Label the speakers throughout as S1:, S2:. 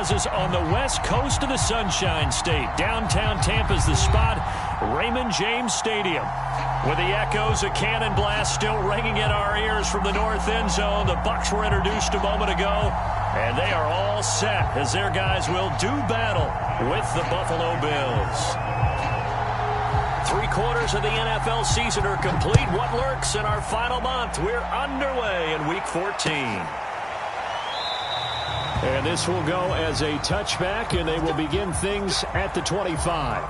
S1: has us on the west coast of the Sunshine State. Downtown Tampa's the spot, Raymond James Stadium. With the echoes of cannon blast still ringing in our ears from the north end zone, the Bucs were introduced a moment ago, and they are all set as their guys will do battle with the Buffalo Bills. 3/4 of the NFL season are complete. What lurks in our final month? We're underway in Week 14.
S2: And this will go as a touchback, and they will begin things at the 25.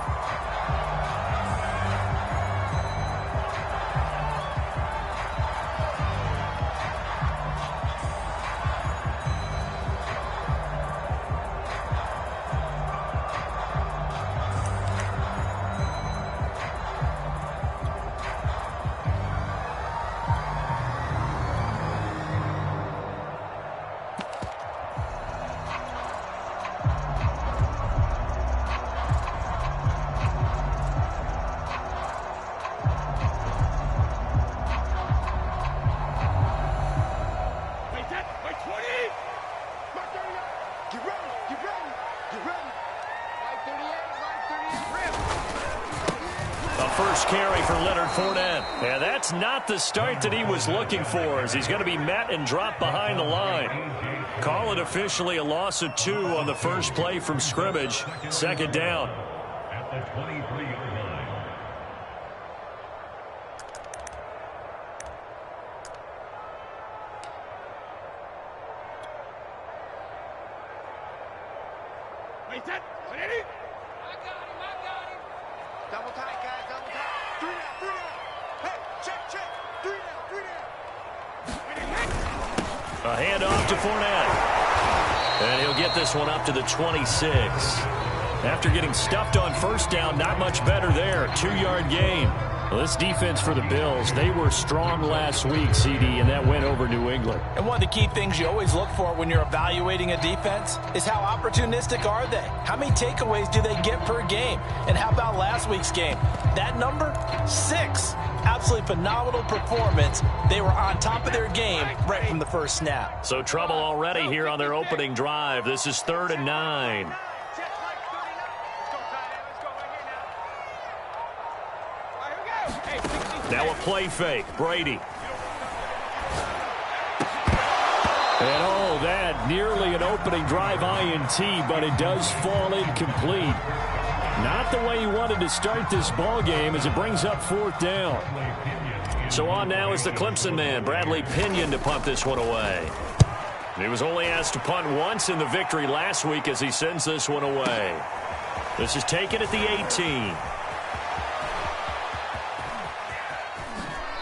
S1: First carry for Leonard Fournette. And that's not the start that he was looking for, as he's going to be met and dropped behind the line. Call it officially a loss of 2 on the first play from scrimmage. Second down.
S3: At the 23-yard line.
S4: Wait, that. I got him. Double tight, guys. Double tight. 3 down. Hey, check. 3 down.
S1: A handoff to Fournette. And he'll get this one up to the 26. After getting stuffed on first down, not much better there. 2-yard gain. Well, this defense for the Bills, they were strong last week, CD, and that went over New England.
S5: And one of the key things you always look for when you're evaluating a defense is how opportunistic are they? How many takeaways do they get per game? And how about last week's game? That number, 6. Absolutely phenomenal performance. They were on top of their game right from the first snap.
S1: So trouble already here on their opening drive. This is 3rd and 9. Now a play fake. Brady.
S2: And oh, that nearly an opening drive INT, but it does fall incomplete. Not the way he wanted to start this ball game as it brings up 4th down.
S1: So on now is the Clemson man, Bradley Pinion, to punt this one away. He was only asked to punt once in the victory last week as he sends this one away. This is taken at the 18.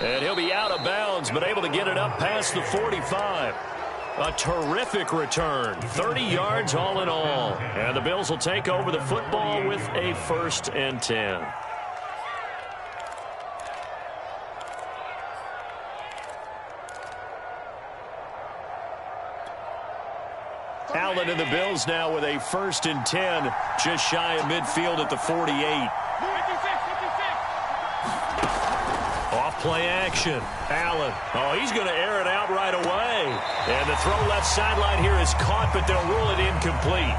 S1: And he'll be out of bounds, but able to get it up past the 45. A terrific return. 30 yards all in all. And the Bills will take over the football with a 1st and 10. Allen and the Bills now with a 1st and 10. Just shy of midfield at the 48. Off-play action. Allen. Oh, he's going to air it out right away. And the throw left sideline here is caught, but they'll rule it incomplete.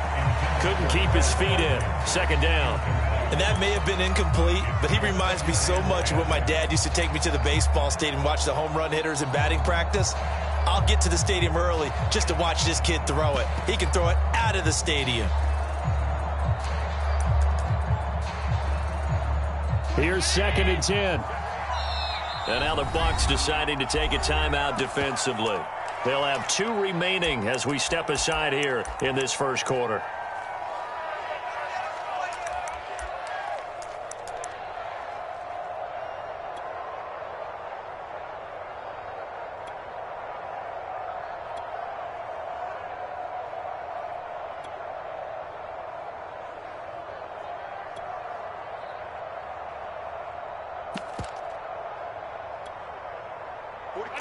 S1: Couldn't keep his feet in. 2nd down.
S5: And that may have been incomplete, but he reminds me so much of when my dad used to take me to the baseball stadium and watch the home run hitters in batting practice. I'll get to the stadium early just to watch this kid throw it. He can throw it out of the stadium.
S2: Here's 2nd and 10.
S1: And now the Bucs deciding to take a timeout defensively. They'll have 2 remaining as we step aside here in this first quarter.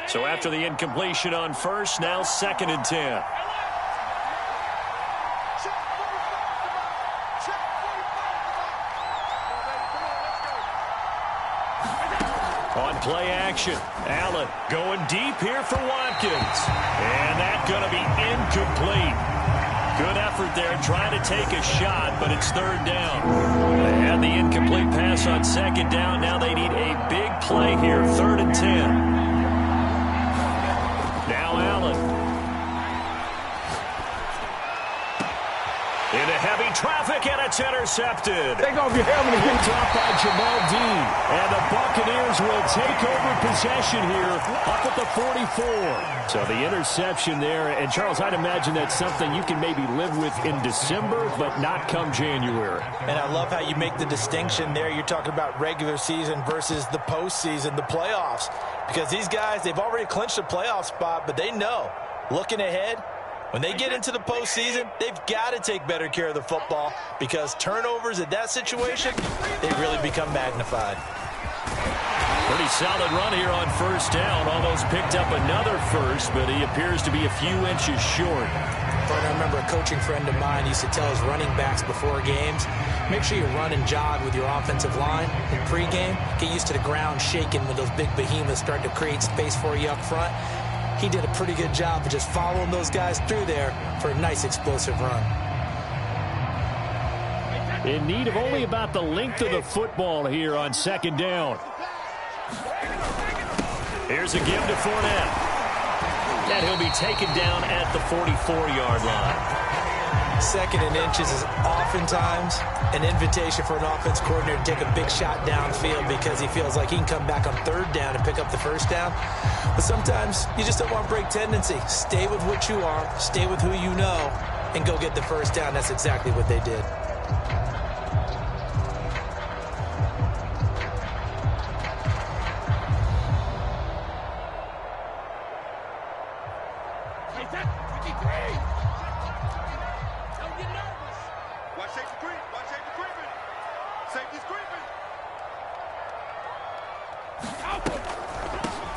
S1: So after the incompletion on first, now 2nd and 10. On play action, Allen going deep here for Watkins. And that's going to be incomplete. Good effort effort there, trying to take a shot, but it's third down. They had the incomplete pass on second down. Now they need a big play here, 3rd and 10. Now Allen. Into heavy traffic, and it's intercepted.
S2: Take off your helmet and get dropped by Jamal Dean. And the Buccaneers will take over possession here up at the 44. So the interception there. And, Charles, I'd imagine that's something you can maybe live with in December, but not come January.
S5: And I love how you make the distinction there. You're talking about regular season versus the postseason, the playoffs. Because these guys, they've already clinched a playoff spot, but they know, looking ahead, when they get into the postseason, they've got to take better care of the football because turnovers in that situation, they really become magnified.
S1: Pretty solid run here on first down. Almost picked up another first, but he appears to be a few inches short.
S6: I remember a coaching friend of mine used to tell his running backs before games, make sure you run and jog with your offensive line in pregame. Get used to the ground shaking when those big behemoths start to create space for you up front. He did a pretty good job of just following those guys through there for a nice explosive run.
S2: In need of only about the length of the football here on second down.
S1: Here's a give to Fournette. And he'll be taken down at the 44-yard line.
S6: 2nd and inches is oftentimes an invitation for an offense coordinator to take a big shot downfield because he feels like he can come back on 3rd down and pick up the first down. But sometimes you just don't want to break tendency. Stay with what you are, stay with who you know, and go get the first down. That's exactly what they did.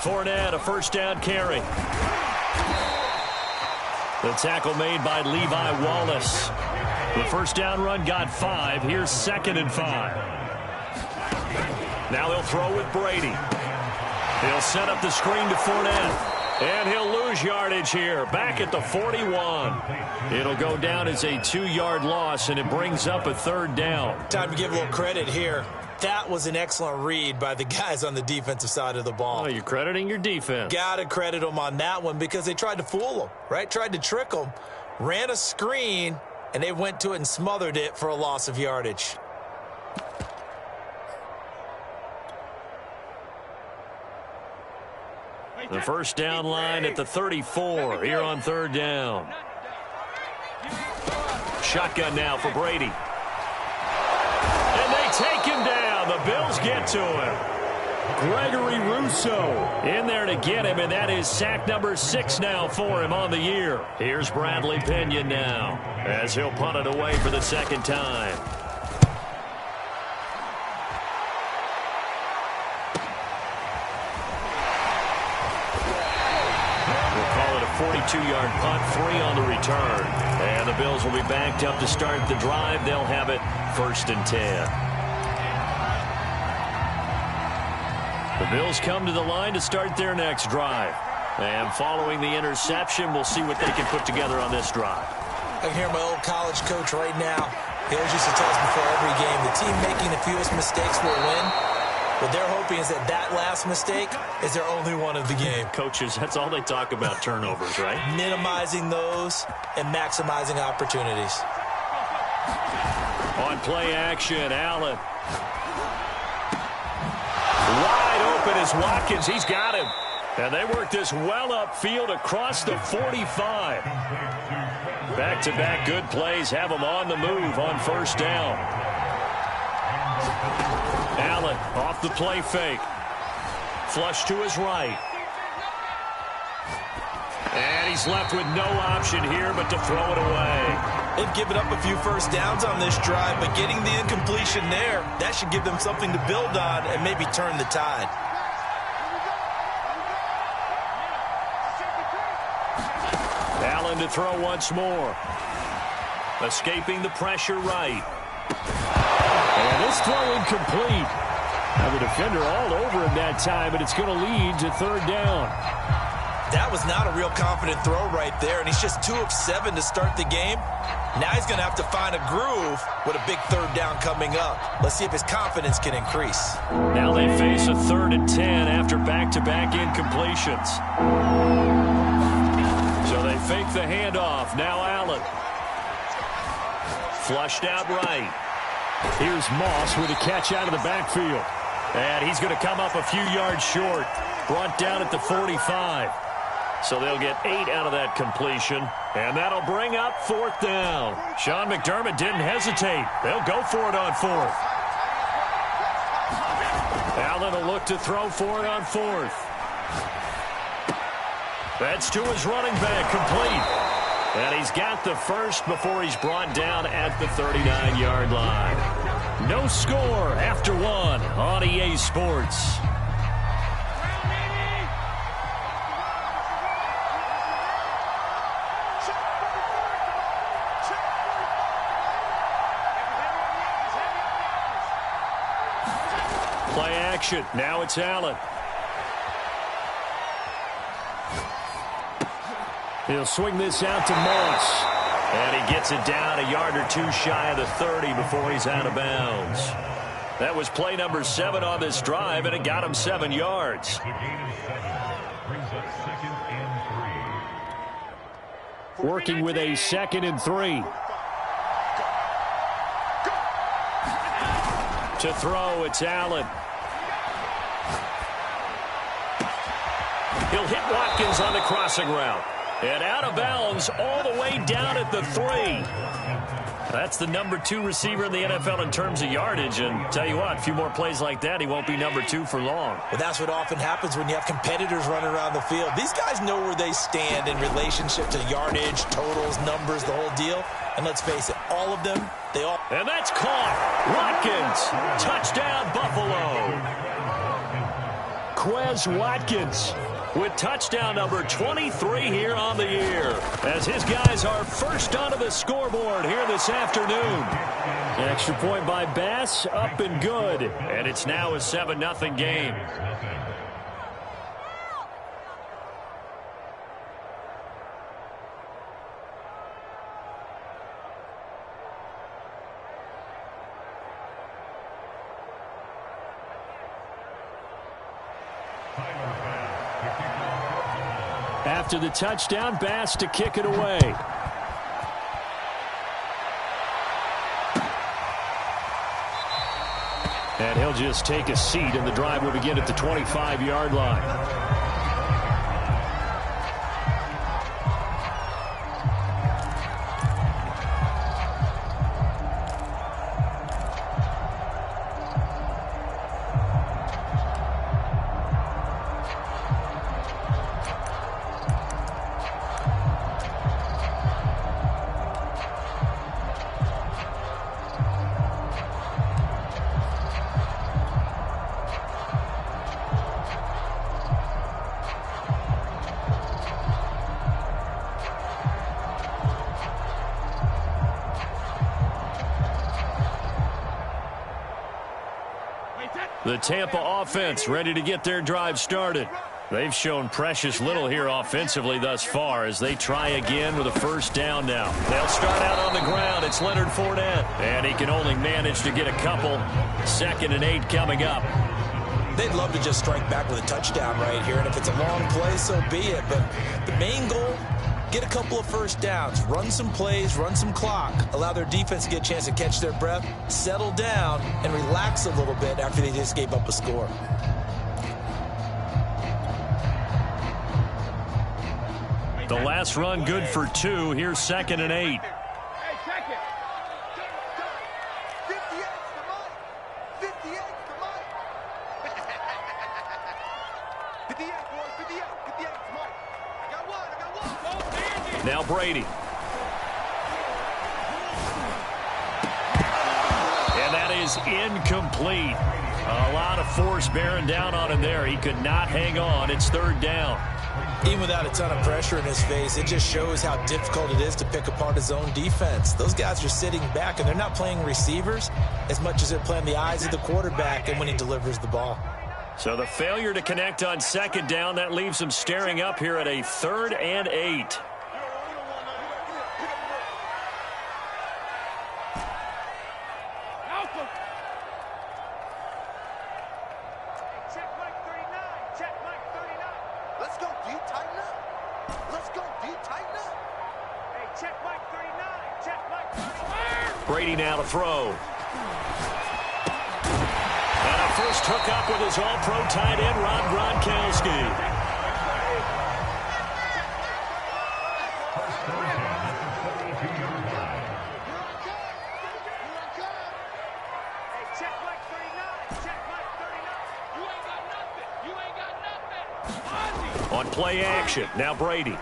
S1: Fournette, a first down carry. The tackle made by Levi Wallace. The first down run got 5. Here's 2nd and 5. Now he'll throw with Brady. He'll set up the screen to Fournette. And he'll lose yardage here. Back at the 41. It'll go down as a 2-yard loss, and it brings up a 3rd down.
S6: Time to give a little credit here. That was an excellent read by the guys on the defensive side of the ball.
S1: Oh, you're crediting your defense.
S6: Got to credit them on that one because they tried to fool them, right? Tried to trick them, ran a screen, and they went to it and smothered it for a loss of yardage.
S1: The first down line at the 34 here on 3rd down. Shotgun now for Brady. And they take him down. The Bills get to him.
S2: Gregory Rousseau
S1: in there to get him, and that is sack number 6 now for him on the year. Here's Bradley Pinion now as he'll punt it away for the 2nd time. We'll call it a 42-yard punt, 3 on the return. And the Bills will be backed up to start the drive. They'll have it 1st and 10. The Bills come to the line to start their next drive. And following the interception, we'll see what they can put together on this drive.
S6: I can hear my old college coach right now. He always used to tell us before every game, the team making the fewest mistakes will win. What they're hoping is that that last mistake is their only one of the game.
S1: Coaches, that's all they talk about, turnovers, right?
S6: Minimizing those and maximizing opportunities.
S1: On play action, Allen. Wide open is Watkins. He's got him. And they work this well upfield across the 45. Back-to-back good plays have them on the move on first down. Allen off the play fake. Flush to his right. And he's left with no option here but to throw it away.
S5: They've given up a few first downs on this drive, but getting the incompletion there, that should give them something to build on and maybe turn the tide.
S1: Allen to throw once more. Escaping the pressure right.
S2: And this throw incomplete. Now the defender all over him that time, but it's going to lead to 3rd down.
S6: That was not a real confident throw right there, and he's just 2 of 7 to start the game. Now he's going to have to find a groove with a big third down coming up. Let's see if his confidence can increase.
S1: Now they face a 3rd and 10 after back-to-back incompletions. So they fake the handoff. Now Allen. Flushed out right.
S2: Here's Moss with a catch out of the backfield.
S1: And he's going to come up a few yards short. Brought down at the 45. So they'll get 8 out of that completion. And that'll bring up 4th down. Sean McDermott didn't hesitate. They'll go for it on 4th. Allen will look to throw for it on 4th. That's to his running back, complete. And he's got the first before he's brought down at the 39-yard line. No score after 1 on EA Sports. Play action. Now it's Allen.
S2: He'll swing this out to Moss.
S1: And he gets it down a yard or 2 shy of the 30 before he's out of bounds. That was play number 7 on this drive, and it got him 7 yards.
S3: The gain of 7 brings up 2nd and 3.
S2: Working with a 2nd and 3.
S1: To throw, it's Allen. He'll hit Watkins on the crossing route. And out of bounds all the way down at the 3. That's the number 2 receiver in the NFL in terms of yardage. And tell you what, a few more plays like that, he won't be number 2 for long.
S6: Well, that's what often happens when you have competitors running around the field. These guys know where they stand in relationship to yardage, totals, numbers, the whole deal. And let's face it, all of them, they all...
S1: And that's caught. Watkins. Touchdown, Buffalo. Quez Watkins with touchdown number 23 here on the year, as his guys are first onto the scoreboard here this afternoon.
S2: An extra point by Bass, up and good.
S1: And it's now a 7-0 game.
S2: After the touchdown, Bass to kick it away. And he'll just take a seat, and the drive will begin at the 25-yard line.
S1: The Tampa offense ready to get their drive started. They've shown precious little here offensively thus far as they try again with a first down now. They'll start out on the ground. It's Leonard Fournette, and he can only manage to get a couple. 2nd and 8 coming up.
S6: They'd love to just strike back with a touchdown right here, and if it's a long play, so be it. But the main goal, get a couple of first downs, run some plays, run some clock, allow their defense to get a chance to catch their breath, settle down, and relax a little bit after they just gave up a score.
S1: The last run good for 2. Here's 2nd and 8.
S4: Hey, check it. 58 for Mike. 58 for Mike. 58, boys, 58. 58 for Mike. I got one.
S1: Now Brady. And that is incomplete. A lot of force bearing down on him there. He could not hang on. It's 3rd down.
S6: Even without a ton of pressure in his face, it just shows how difficult it is to pick apart his own defense. Those guys are sitting back, and they're not playing receivers as much as they're playing the eyes of the quarterback and when he delivers the ball.
S1: So the failure to connect on second down, that leaves them staring up here at a 3rd and 8. Brady now to throw. And a first hookup with his all-pro tight end, Rob Gronkowski. On play action, now Brady.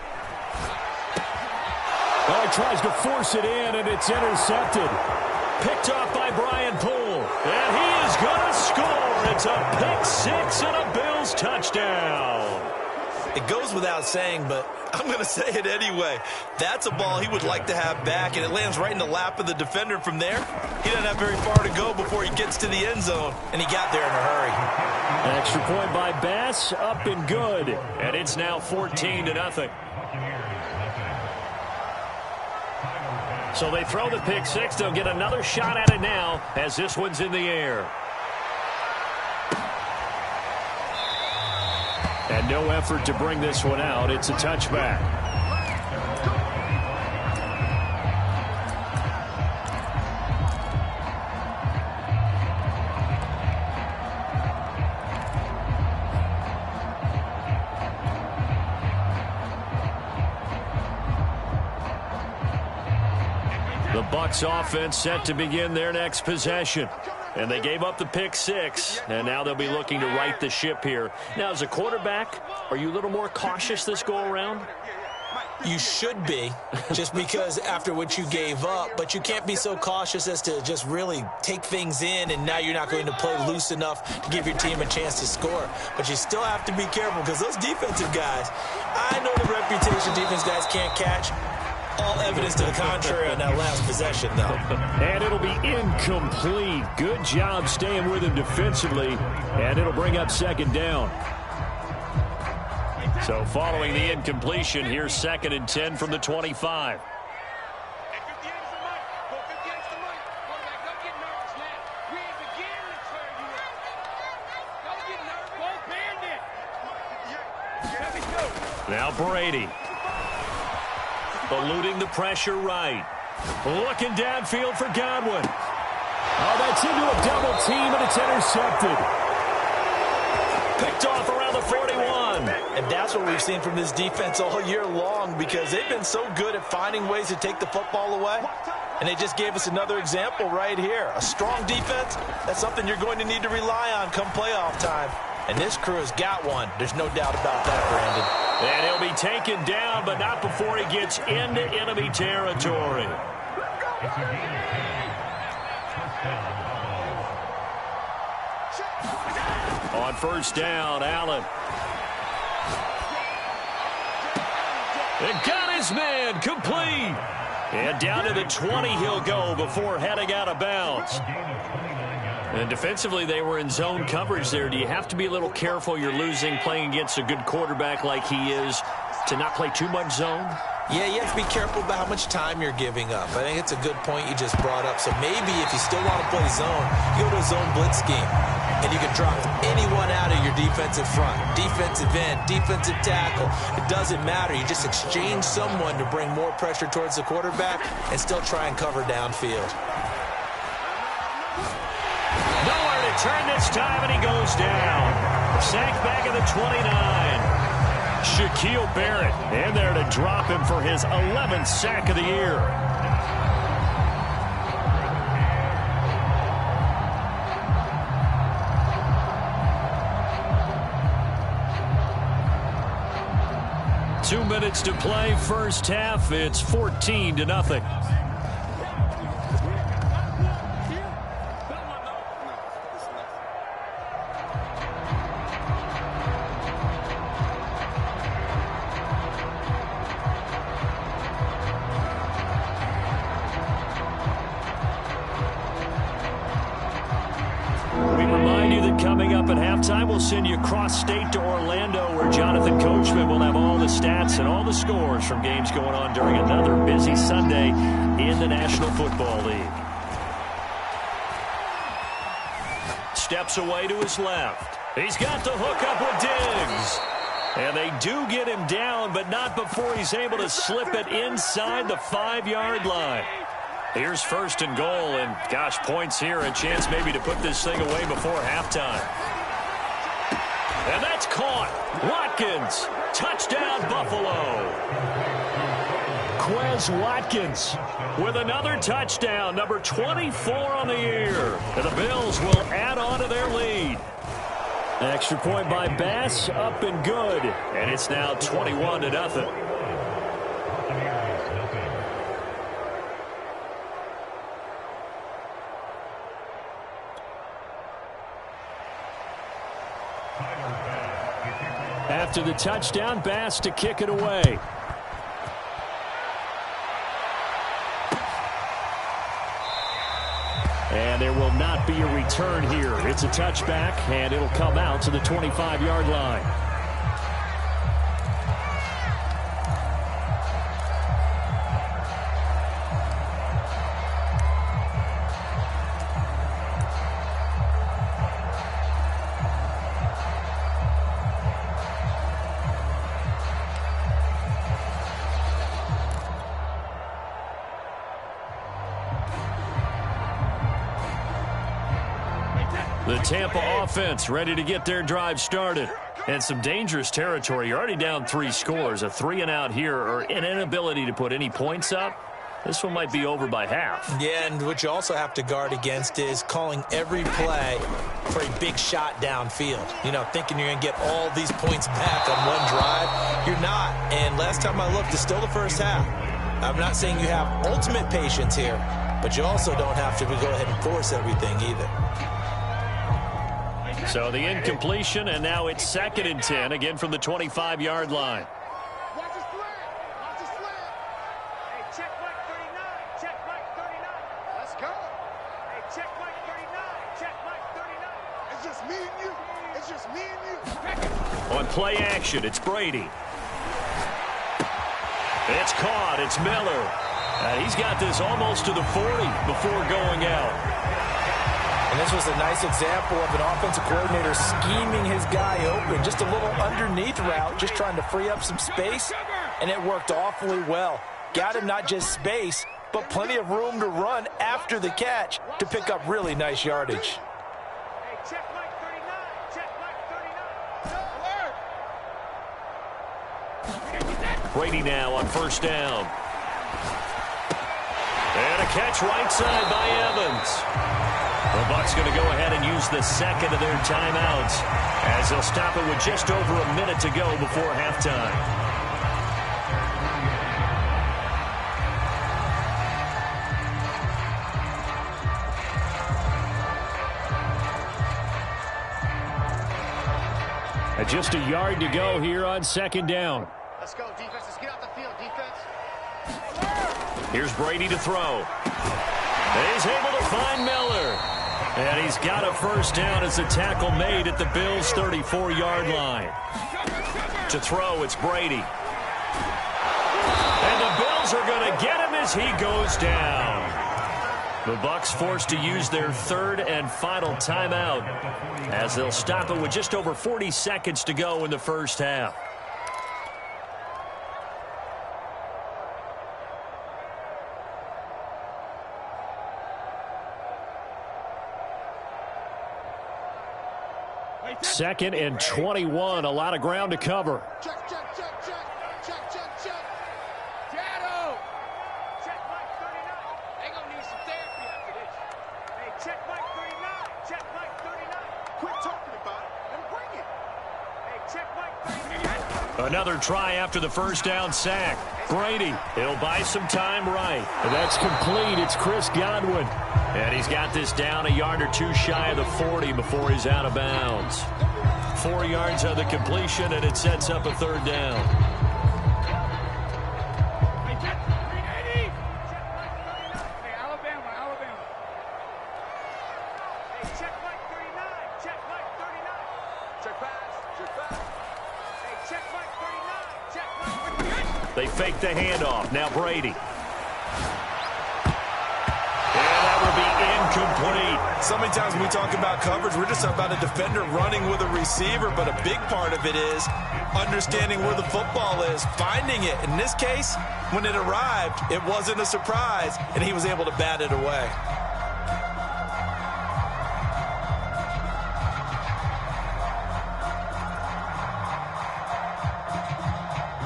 S2: Oh, he tries to force it in, and it's intercepted.
S1: Picked off by Brian Poole. And he is going to score. It's a pick-6 and a Bills touchdown.
S6: It goes without saying, but I'm going to say it anyway. That's a ball he would like to have back, and it lands right in the lap of the defender from there. He doesn't have very far to go before he gets to the end zone, and he got there in a hurry.
S2: An extra point by Bass, up and good.
S1: And it's now 14-0. So they throw the pick-6. They'll get another shot at it now as this one's in the air.
S2: And no effort to bring this one out. It's a touchback.
S1: The Bucs offense set to begin their next possession. And they gave up the pick-6, and now they'll be looking to right the ship here. Now, as a quarterback, are you a little more cautious this go-around?
S6: You should be, just because after what you gave up, but you can't be so cautious as to just really take things in, and now you're not going to play loose enough to give your team a chance to score. But you still have to be careful, because those defensive guys, I know the reputation defense guys can't catch. All evidence to the contrary on that last possession, though.
S2: And it'll be incomplete. Good job staying with him defensively, and it'll bring up second down.
S1: So following the incompletion, here's 2nd and 10 from the 25. Now Brady. Eluding the pressure right. Looking downfield for Godwin.
S2: Oh, that's into a double team, and it's intercepted.
S1: Picked off around the 41.
S6: And that's what we've seen from this defense all year long, because they've been so good at finding ways to take the football away. And they just gave us another example right here. A strong defense, that's something you're going to need to rely on come playoff time. And this crew has got one. There's no doubt about that, Brandon.
S1: And he'll be taken down, but not before he gets into enemy territory. On first down, Allen. And got his man complete. And down to the 20 he'll go before heading out of bounds. And defensively, they were in zone coverage there. Do you have to be a little careful? You're losing, playing against a good quarterback like he is, to not play too much zone?
S6: Yeah, you have to be careful about how much time you're giving up. I think it's a good point you just brought up. So maybe if you still want to play zone, you go to a zone blitz scheme. And you can drop anyone out of your defensive front. Defensive end, defensive tackle. It doesn't matter. You just exchange someone to bring more pressure towards the quarterback and still try and cover downfield.
S1: Nowhere to turn this time, and he goes down. Sacked back at the 29. Shaquille Barrett in there to drop him for his 11th sack of the year. Two minutes to play, first half. It's 14-0. coming up at halftime. We'll send you cross-state to Orlando, where Jonathan Coachman will have all the stats and all the scores from games going on during another busy Sunday in the National Football League. Steps away to his left. He's got the hook up with Diggs. And they do get him down, but not before he's able to slip it inside the 5-yard line. Here's 1st and goal, and gosh, points here, a chance maybe to put this thing away before halftime. And that's caught. Watkins, touchdown Buffalo. Quez Watkins with another touchdown, number 24 on the year. And the Bills will add on to their lead. Extra point by Bass, up and good. And it's now 21-0. After the touchdown, Bass to kick it away. And there will not be a return here. It's a touchback, and it'll come out to the 25-yard line. The Tampa offense ready to get their drive started. And some dangerous territory. You're already down 3 scores. A 3-and-out here, or an inability to put any points up. This one might be over by half. Yeah, and what you also have to guard against is calling every play for a big shot downfield. You know, thinking you're going to get all these points back on one drive. You're not. And last time I looked, it's still the first half. I'm not saying you have ultimate patience here, but you also don't have to go ahead and force everything either. So the incompletion, and now it's 2nd and 10, again from the 25-yard line.
S4: Watch his slant. Watch his slant. Hey, check Mike 39. Check Mike 39. Let's go. Hey, check Mike 39. Check Mike 39. It's just me and you. It's just me and you.
S1: On play action, it's Brady. It's caught. It's Miller. He's got this almost to the 40 before going out.
S6: And this was a nice example of an offensive coordinator scheming his guy open. Just a little underneath route, just trying to free up some space, and it worked awfully well. Got him not just space, but plenty of room to run after the catch to pick up really nice yardage.
S4: Hey, check Mike 39. Check Mike 39.
S1: Brady now on 1st down. And a catch right side by Evans. The Bucs going to go ahead and use the 2nd of their timeouts as they'll stop it with just over a minute to go before halftime. And just a yard to go here on 2nd down.
S4: Let's go, defense. Let's get out the field, defense.
S1: Here's Brady to throw. He's able to find Miller. And he's got a 1st down as the tackle made at the Bills' 34-yard line. To throw, it's Brady. And the Bills are going to get him as he goes down. The Bucs forced to use their 3rd and final timeout as they'll stop it with just over 40 seconds to go in the first half. Second and 21, a lot of ground to cover.
S4: Check, check, check, check. Check, check, check. Shadow. Check Mike 39. They going to need some therapy after this. Hey, check Mike 39. Check Mike 39. Quit talking about it and bring it. Hey, check Mike 39.
S1: Another try after the 1st down sack. Brady, he'll buy some time right. And that's complete. It's Chris Godwin. And he's got this down a yard or 2 shy of the 40 before he's out of bounds. 4 yards on the completion, and it sets up a 3rd down.
S4: Hey, Alabama. Hey, check Mike 39. Check Mike 39.
S1: fake the handoff. Now Brady. And that will be incomplete.
S5: So many times when we talk about coverage, we're just about a defender running with a receiver, but a big part of it is understanding where the football is, finding it. In this case, when it arrived, it wasn't a surprise, and he was able to bat it away.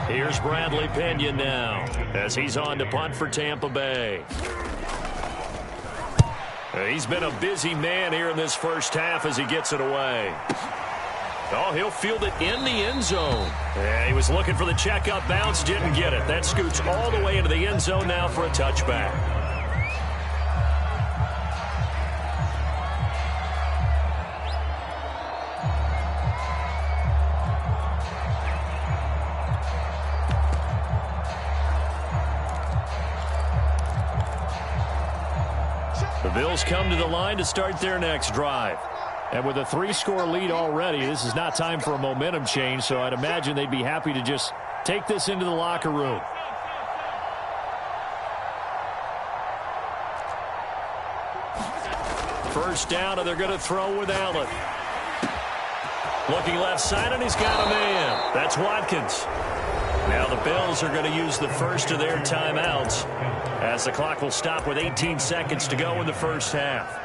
S1: Here's Bradley Pinion now as he's on to punt for Tampa Bay. He's been a busy man here in this first half as he gets it away. Oh, he'll field it in the end zone. Yeah, he was looking for the checkup bounce, didn't get it. That scoots all the way into the end zone now for a touchback. The Bills come to the line to start their next drive. And with a 3-score lead already, this is not time for a momentum change, so I'd imagine they'd be happy to just take this into the locker room. First down, and they're going to throw with Allen. Looking left side, and he's got a man. That's Watkins. Now the Bills are going to use the first of their timeouts as the clock will stop with 18 seconds to go in the first half.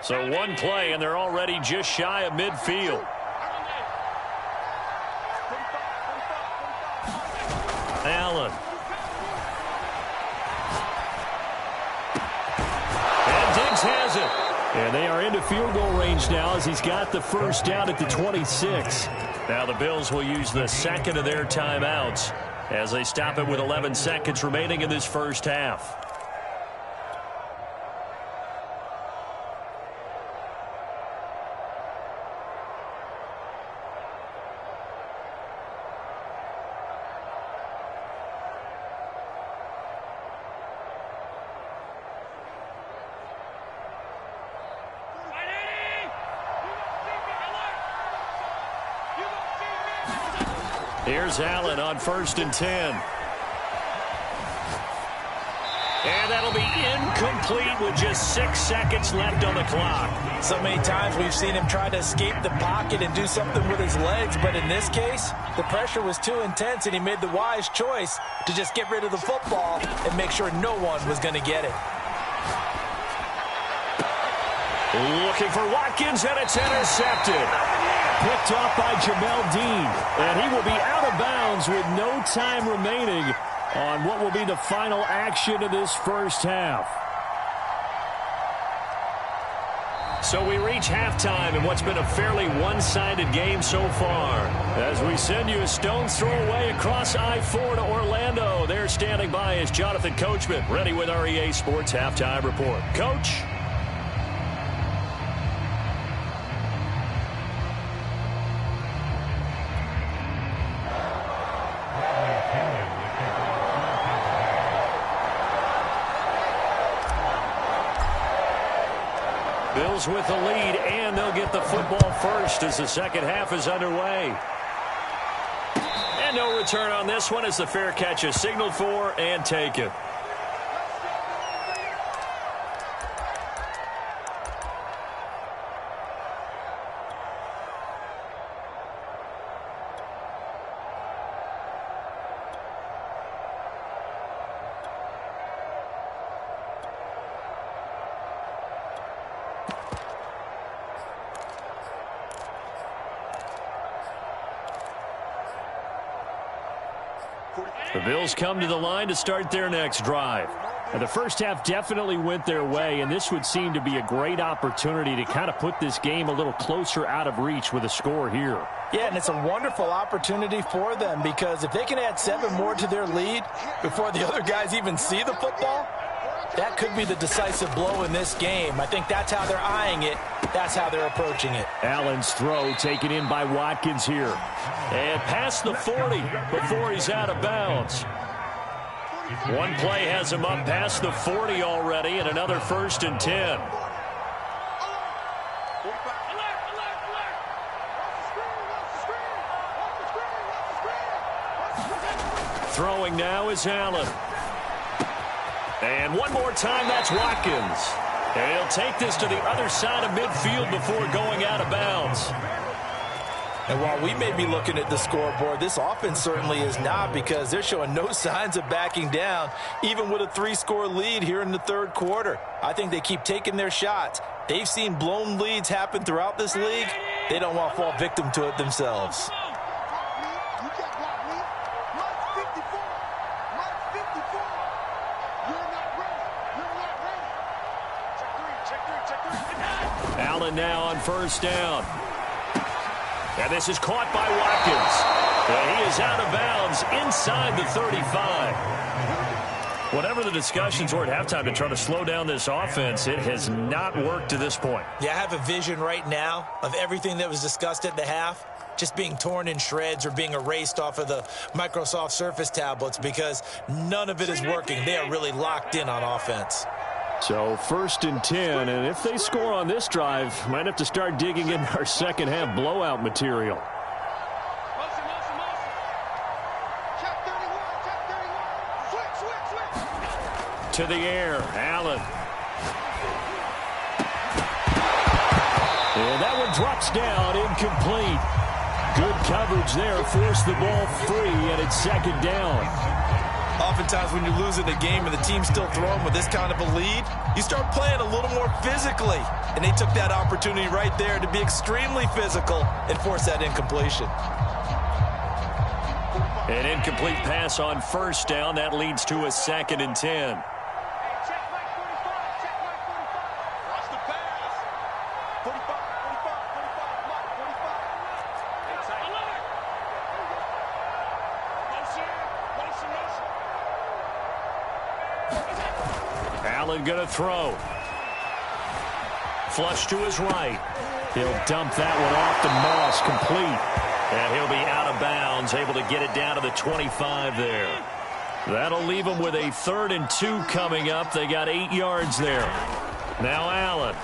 S1: So one play, and they're already just shy of midfield. Allen. And Diggs has it. And they are into field goal range now as he's got the first down at the 26. Now the Bills will use the second of their timeouts as they stop it with 11 seconds remaining in this first half. Here's Allen on 1st and 10. And that'll be incomplete with just 6 seconds left on the clock.
S5: So many times we've seen him try to escape the pocket and do something with his legs, but in this case, the pressure was too intense, and he made the wise choice to just get rid of the football and make sure no one was going to get it.
S1: Looking for Watkins, and it's intercepted.
S2: Picked off by Jamel Dean, and he will be out of bounds with no time remaining on what will be the final action of this first half.
S1: So we reach halftime in what's been a fairly one-sided game so far. As we send you a stone's throw away across I-4 to Orlando. There standing by is Jonathan Coachman, ready with our EA Sports Halftime Report. Coach? Bills with the lead, and they'll get the football first as the second half is underway. And no return on this one as the fair catch is signaled for and taken. The Bills come to the line to start their next drive.
S2: And the first half definitely went their way, and this would seem to be a great opportunity to kind of put this game a little closer out of reach with a score here.
S6: Yeah, and it's a wonderful opportunity for them because if they can add 7 more to their lead before the other guys even see the football, that could be the decisive blow in this game. I think that's how they're eyeing it. That's how they're approaching it.
S2: Allen's throw taken in by Watkins here.
S1: And past the 40 before he's out of bounds. One play has him up past the 40 already, and another 1st and 10. Throwing now is Allen. And one more time, that's Watkins. And he'll take this to the other side of midfield before going out of bounds.
S5: And while we may be looking at the scoreboard, this offense certainly is not, because they're showing no signs of backing down, even with a 3-score lead here in the third quarter. I think they keep taking their shots. They've seen blown leads happen throughout this league. They don't want to fall victim to it themselves.
S1: Allen now on first down. And this is caught by Watkins. And he is out of bounds inside the 35. Whatever the discussions were at halftime to try to slow down this offense, it has not worked to this point.
S6: Yeah, I have a vision right now of everything that was discussed at the half just being torn in shreds or being erased off of the Microsoft Surface tablets, because none of it is working. They are really locked in on offense.
S2: So 1st and 10, and if they score on this drive, might have to start digging in our second half blowout material.
S4: Motion, motion, motion. Check 31, check 31. Switch.
S1: To the air, Allen.
S2: And that one drops down, incomplete. Good coverage there, forced the ball free, and it's second down.
S5: Oftentimes when you're losing a game and the team's still throwing with this kind of a lead, you start playing a little more physically. And they took that opportunity right there to be extremely physical and force that incompletion.
S1: An incomplete pass on first down. That leads to a 2nd and 10.
S4: Check Mike 45, check Mike 45. Watch the pass. 45, 45, 45, Mike 45. Inside. Motion, motion, motion.
S1: Allen going to throw. Flush to his right. He'll dump that one off to Moss, complete. And he'll be out of bounds, able to get it down to the 25 there. That'll leave them with a 3rd and 2 coming up. They got 8 yards there. Now Allen.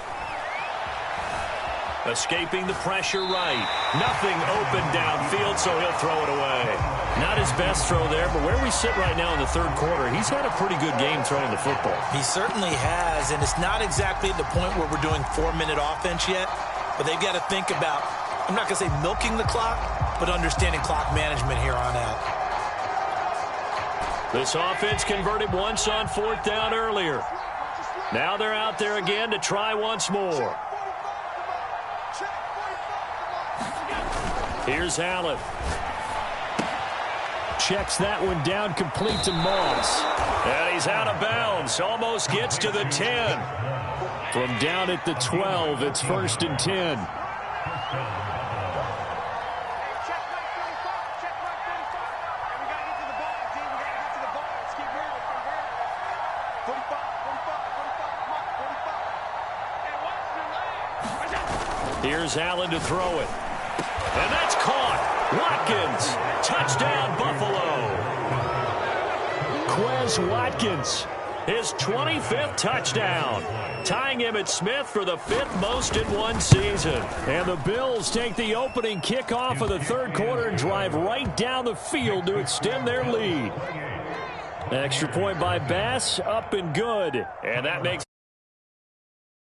S1: Escaping the pressure right. Nothing open downfield, so he'll throw it away. Not his best throw there, but where we sit right now in the third quarter, he's had a pretty good game throwing the football.
S6: He certainly has, and it's not exactly the point where we're doing 4-minute offense yet, but they've got to think about, I'm not going to say milking the clock, but understanding clock management here on out.
S1: This offense converted once on 4th down earlier. Now they're out there again to try once more. Here's Allen.
S2: Checks that one down, complete to Moss.
S1: And he's out of bounds. Almost gets to the 10.
S2: From down at the 12, it's 1st and 10.
S4: Check Mike 35, check Mike 35. And we got to get to the ball, team. We got to get to the ball. Let's keep moving. 45, 45, 45, Mike 45. And watch your leg.
S1: Here's Allen to throw it. And that's caught. Watkins. Touchdown, Buffalo.
S2: Quez Watkins.
S1: His 25th touchdown. Tying Emmitt Smith for the 5th most in one season.
S2: And the Bills take the opening kickoff of the third quarter and drive right down the field to extend their lead. Extra point by Bass, up and good.
S1: And that makes